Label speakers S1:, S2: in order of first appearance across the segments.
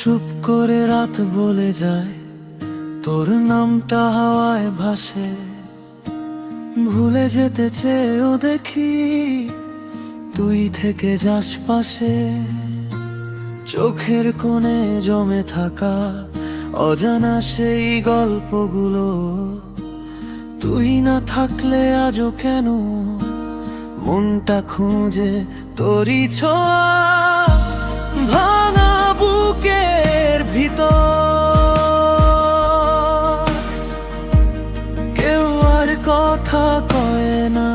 S1: চুপ করে রাত বলে যায়, তোর নামটা হাওয়ায় ভাসে। ভুলে যেতে চেয়েও দেখি তুই থেকে যাস পাশে। চোখের কোণে জমে থাকা অজানা সেই গল্পগুলো, তুই না থাকলে আজও কেন মনটা খুঁজে তোরই ছোঁয়া। ভাঙা বুকের ভিতর কেউ আর কথা কয় না,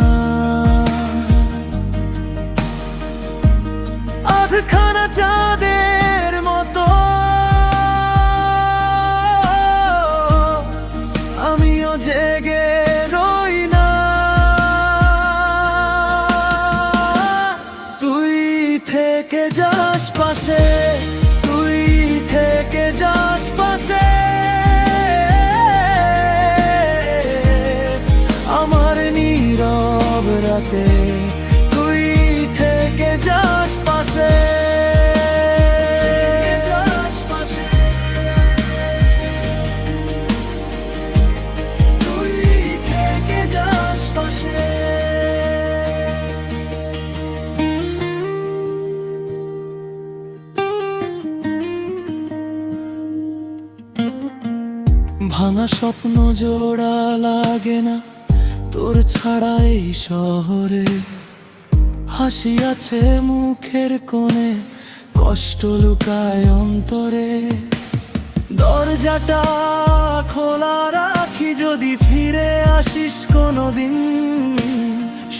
S1: আধখানা চাঁদের মতো আমিও জেগে রই না। তুই থেকে যাস পাশে, তুই থেকে যাস পাশে, আমার নীরব রাতে তুই থেকে যাস পাশে। ভাঙা স্বপ্ন জোড়া লাগে না তোর ছাড়া এই শহরে। হাসি আছে মুখের কোণে, কষ্ট লুকায় অন্তরে। দরজাটা খোলা রাখি যদি ফিরে আসিস কোনোদিন।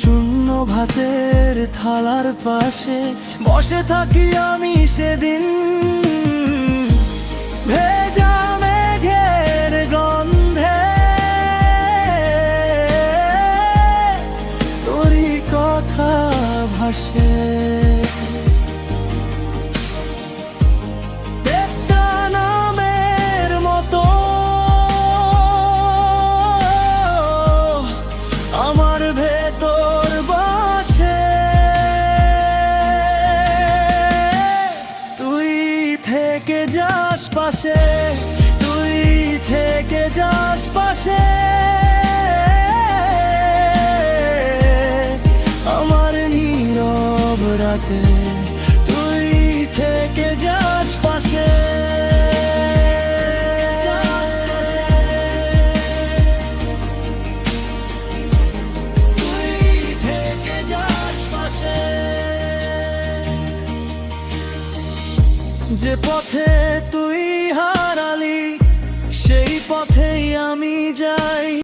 S1: শূন্য ভাতের থালার পাশে বসে থাকি আমি সেদিন। ভেজা মেঘের গন্ধে তোরই কথা ভাসে। একটা নামের মতো আমার ভেতর বাসে। তুই থেকে যাস পাশে, তুই থেকে যাস পাশে, আমার নীরব রাতে তুই থেকে যাস পাশে। তুই থেকে যাস পাশে। যে পথে তুই হারালি সেই পথেই আমি যাই।